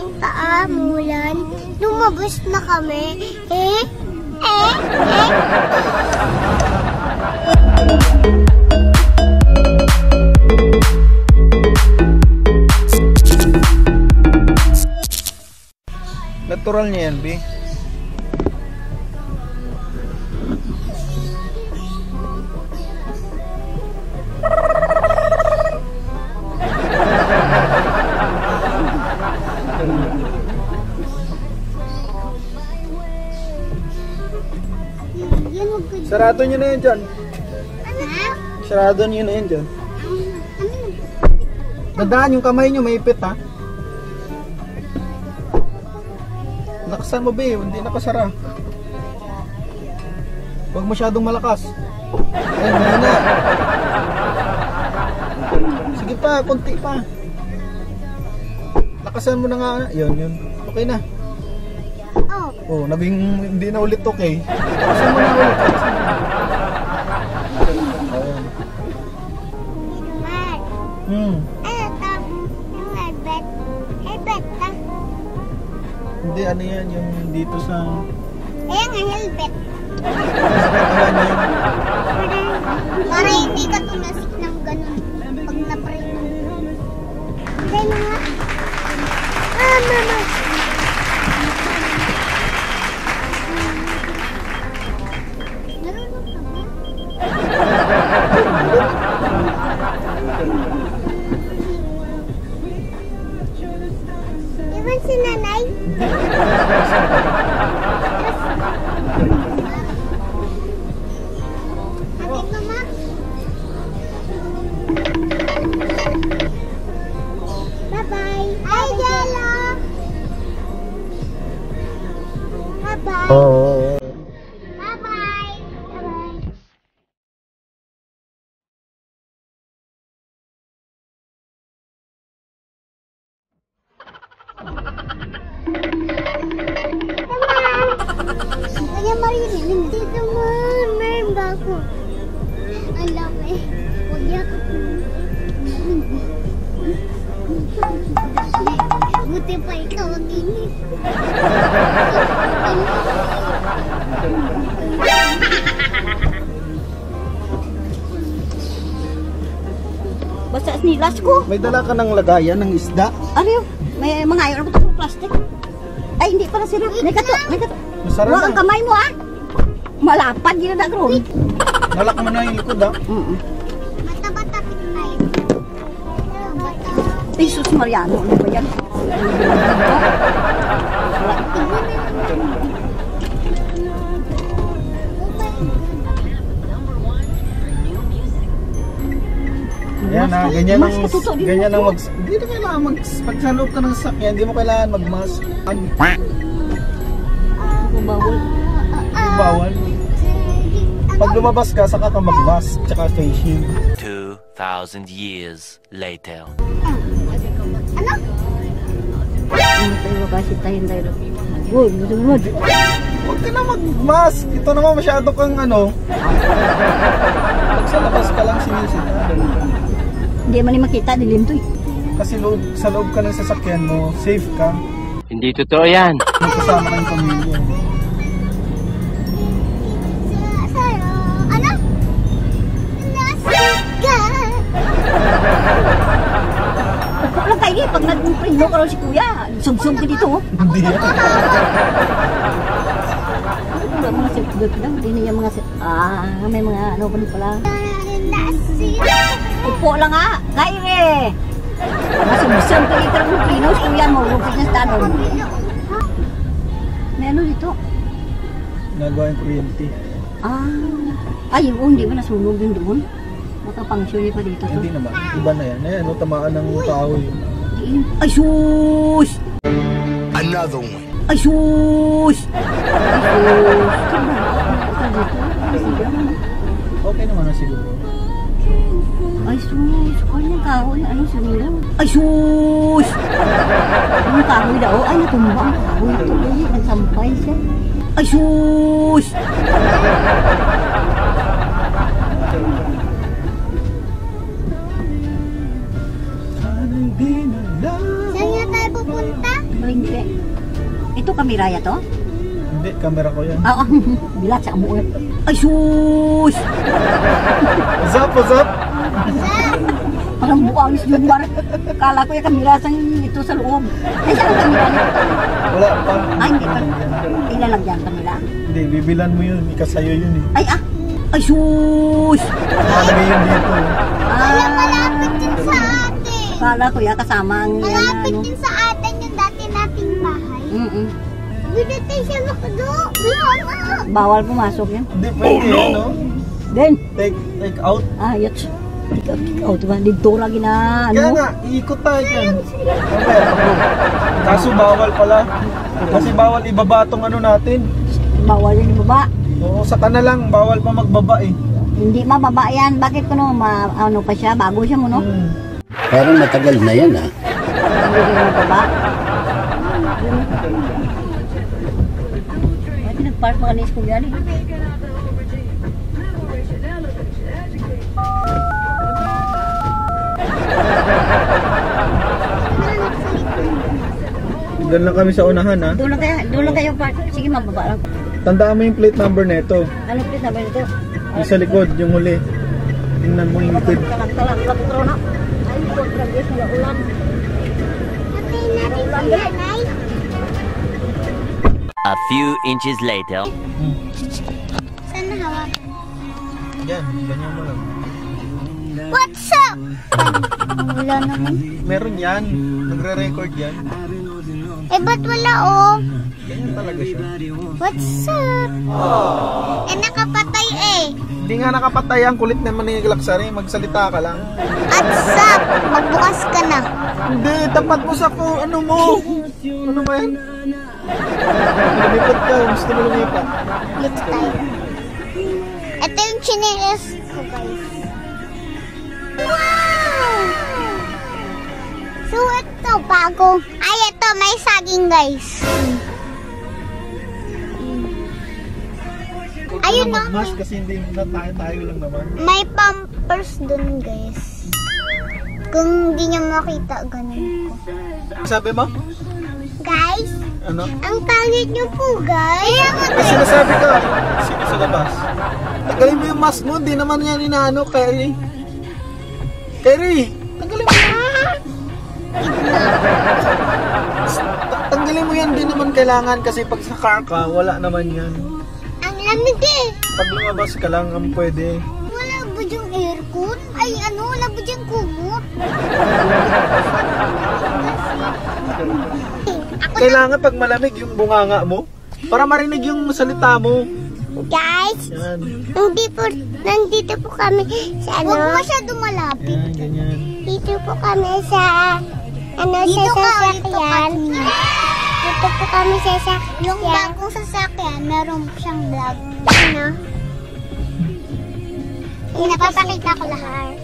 ng taamulan. Lumabas na kami. Natural niya yan, B. Sarado nyo na yun dyan. Sarado nyo na yun dyan. Dadaan yung kamay nyo, maipit ha. Lakasan mo ba eh, hindi nakasara. Huwag masyadong malakas. Ayun, hindi na. Sige pa, konti pa. Lakasan mo na nga. Yun. Okay na. Oh, naging hindi na ulit okay. Lakasan mo na ulit. Hindi, ano yan, yung dito sa... Ayan nga, helmet. Para hindi ka tumasik ng ganun pag na-pray mo. Kaya nga. Mama. Narunong ka ba? Iwan si nanay? Bye-bye. Hi, Jello. Bye-bye. Oh. Bye-bye. Bye-bye. Kaya maririnig dito mo. Meron ba ako? Ang laki. Huwag yakap mo. Buti pa ikaw ang init. Basta snilas ko. May dala ka ng lagayan ng isda? Ano yun? May mga ayaw na ko plastic. Ay, hindi pala sila. May kato. Masarap Huwag ang kamay mo ah. Malapad yun na gano'n. Nalak mo na yung likod ha? Bata-bata tayo. Bata. Jesus Mariano, ano ba yan? Ayan na, ganyan ang hindi na kailangan pag sa loob ka ng sasakyan, hindi mo kailangan mag-mask. Bawal. Bawal. Pag lumabas ka, saka ka mag-mask, tsaka face shield. 2,000 years later. Ano? Tayo kasi tayong dahil. Uy, muod. Huwag ka na mag-mask. Ito naman masyado kang ano. Pag sa labas ka lang sinisita. Hindi man makita, dilim to eh. Kasi sa loob ka ng sasakyan mo, safe ka. Hindi totoo yan. Magkasama kayong pamilya. Ano? Nasika! Walang kayo eh, pag nag-print mo ka rin si kuya, sum-sum ka dito oh. Hindi yan. Wala mga sip-good lang, hindi niya mga may mga ano pa rin pala. Nasika! Upo lang nga, kaire! Masum-sum ka dito ng pinos, kuya mo, fitness tanong. May ano dito? Nagawa yung kuryente. Ay, hindi ba nasunog yun doon? Makapangsyon pa dito to. Hindi naman, iba na yan. Ayan, tamaan ng kahoy. Ay, sus! Another one. Ay, sus! Okay naman na siguro. Ay, sus! Kanyang kahoy, ano siguro? Ay, sus! Yung kahoy daw, ay natumba ang kahoy. Tuloy, nagsampay siya. Ay, sus! Saan nga tayo pupunta? Maling Ito kameraya to? Hindi, camera ko yan. Oo. Bilat sa amo. Ay, sus! What's up? Parang buwang lumbar. Kala ko yung kamera sa ito sa loob. Ay, saan ang kamera nito? Wala pa. Ay, hindi pa. Ilalagyan pa nila. Hindi, bibilan mo yun. Ikasayo yun eh. Ay, Ay, sus! Nakalagay yun dito. Malapit din sa atin. Kala ko yung kasama ang Malapit din sa atin yung dati nating bahay. Binatay siya makado. Bawal pumasok yan. Hindi, pwede yun, no? Then, Take out. yun. Ikaw, diba? Dito lagi na, Kaya nga, iikot tayo dyan. Kaso bawal pala. Kasi bawal ibaba tong ano natin. Bawal yun yung baba. Oo, saka na lang, bawal pa magbaba eh. Hindi mababa yan. Bakit ko ano pa siya? Bago siya mo, no? Parang matagal na yan, ah. Hindi ko mababa. Ay, pinag-park mga ni school yan eh. Doon lang kami sa unahan ha. Doon lang kayo park. Sige, mababa lang. Tandaan mo yung plate number nito. Ano please naman ito? Yung sa likod, yung huli. Tingnan mo yung likod. Talang, na. Ay, kontrabis na ulam. Patay natin si nanay. A few inches later. Saan hawak? Yan, ganyan mo lang. What's up? Wala naman. Meron yan. Nagre-record yan. Eh, ba't wala oh? Ganyan talaga siya. What's up? Eh, nakapatay eh. Hindi nga nakapatay ang kulit naman ni Glaxari. Magsalita ka lang. What's up? Magbukas ka na. Hindi, tapat mo sa ano mo. Ano ba yan? Lumipat ka. Gusto mo lumipat. Let's tayo. Ito yung chinelas ko, guys. Wow! So, ito, bago. Ay, ito, may saging, guys. Ayun na. Mas kasi hindi na tayo lang naman. May pampers dun, guys. Kung hindi nyo makita, ganun ko. Sabi mo? Guys, Ano? ang pangit nyo po, guys. Kasi sinasabi ka. Sino sa labas? Tagalin mo yung mask mo. Hindi naman yan inaano, Kerry. Kerry! Tanggalin mo yan. Tanggalin mo yan. Hindi naman kailangan kasi pag sa car ka, wala naman yan. Ang lamig eh. Pag lumabas ka lang, ang pwede. Wala ba yung aircon? Ay, ano? Wala ba yung kumot? Kailangan pag malamig yung bunganga mo para marinig yung salita mo. Guys, Yan. nandito po kami sa ano? Huwag masyado malapit. Yan, ganyan. Dito po kami sa sa sasakyan. Dito po kami sa sasakyan. Yung bagong sasakyan, meron siyang vlog. Ano? Napapakita ko lahat.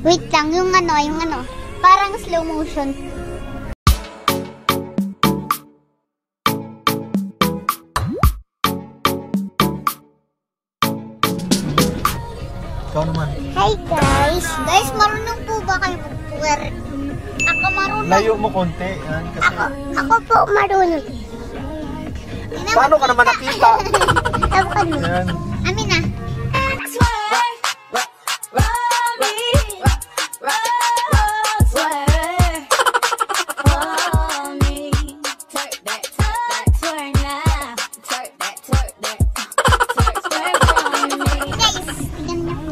Wait lang, yung ano, parang slow motion. Ikaw naman. Hi guys! Guys, marunong po ba kayo mag-twerk? Ako marunong. Layo mo konti. Yan, kasi... Ako po marunong. Paano ka naman nakita? Tawag ka mo. Yan. Amin na.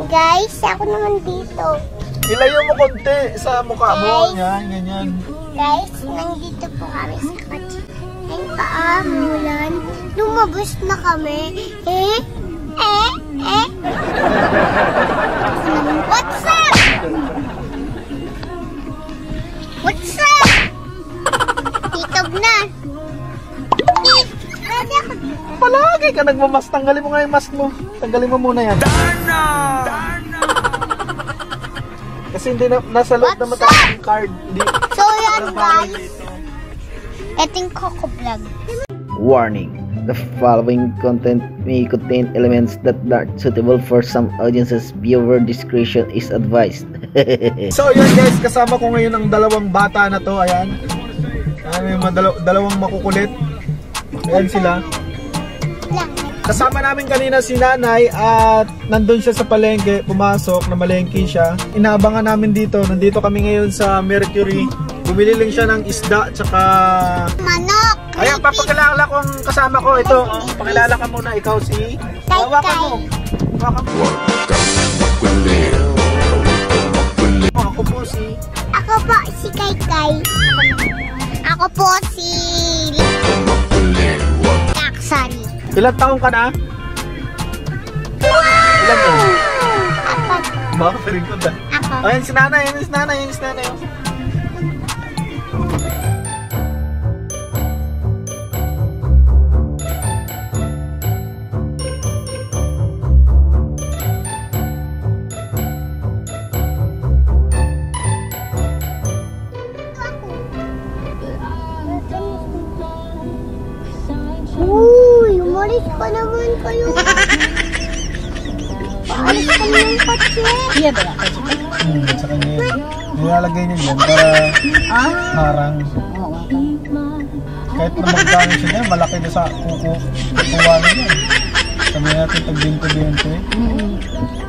Guys, ako naman dito. Ilayo mo konti sa mukha mo. Yan, ganyan. Guys, nandito po kami sa kotse. Ayun pa, mulan. Lumabas na kami. What's up? What's up? Titob na. Pwede ako dito. Palagi ka nagmamas. Tanggalin mo nga yung mask mo. Tanggalin mo muna yan. Kasi hindi na, nasa loob na mataas yung card. Hindi. So yan guys. Ito yung Coco Vlog. Warning: the following content may contain elements that are not suitable for some audiences. Viewer discretion is advised. So yun guys, kasama ko ngayon ang dalawang bata na to. Ayan. Ano yung dalawang makukulit. Ayan sila. Kasama namin kanina si nanay at nandun siya sa palengke, pumasok na malengke siya. Inaabangan namin dito, nandito kami ngayon sa Mercury. Bumili lang siya ng isda tsaka Manok! ayan, papakilala kong kasama ko. Ito, pakilala ka muna, ikaw si hawakan mo. Hawakan mo. Ako po si Kaykay. Ako po si Taksari. ilang taong ka na? Ilang taong? Apat. Baka pa rin ko ba? Ako. Ayan si nanay, ayan si nanay, ayan si nanay. Uy, umalis ka naman kayo. Paalis ka naman kotse. Iya ba? Sa kanya yun. Nilalagay niya dyan para harang. Oo. Kahit na magkano siya dyan, malaki na sa kukuha na dyan. Sabi natin pag 20-20.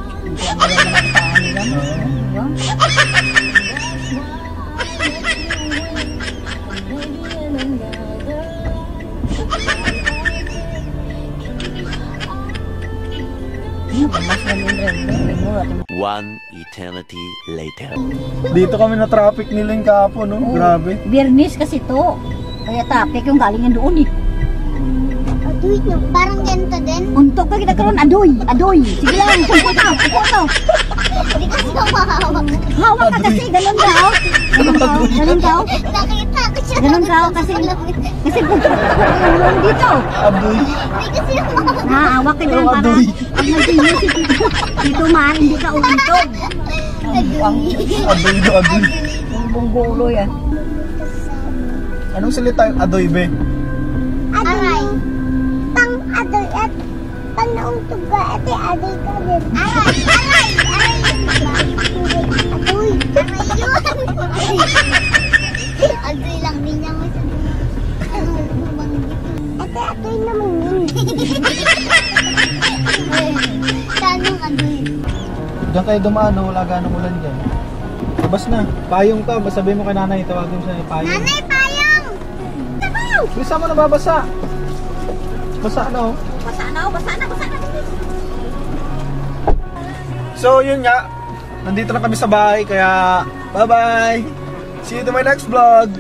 One eternity later. Dito kami na traffic nila yung kahapon, no? Grabe. Biyernes kasi to. Kaya traffic yung galing doon eh. Aduy, no, parang ganito din. Untok ka kita karon adoy. Sige lang, upo to. Hindi kasi ako mahawak. Hawak ka kasi, ganun daw. Ganun daw. Nakita ko siya. Ganun daw kasi yung dito. Adoy. Hindi kasi ako mahawak. Hawak ka dyan para Adoy. pag nag-inis dito man, hindi ka untog. Adoy do, adoy. Yung bunggulo yan. Anong salita yung adoy, be? Aray. Pang adoy at pang nauntog ka, ate adoy ka din. Aray. Adoy. Aray yun. Adoy lang din niya masabi. Ate adoy naman yun. Tanong adoy. Diyan kayo dumaan, no? Wala ganang ulan dyan. Labas na. Payong ka. Sabihin mo kay nanay, tawagin siya yung payong. Nanay, payong! Bisa mo nababasa. Basa na, oh. Basa na. So, yun nga. Nandito na kami sa bahay, kaya bye-bye! See you to my next vlog!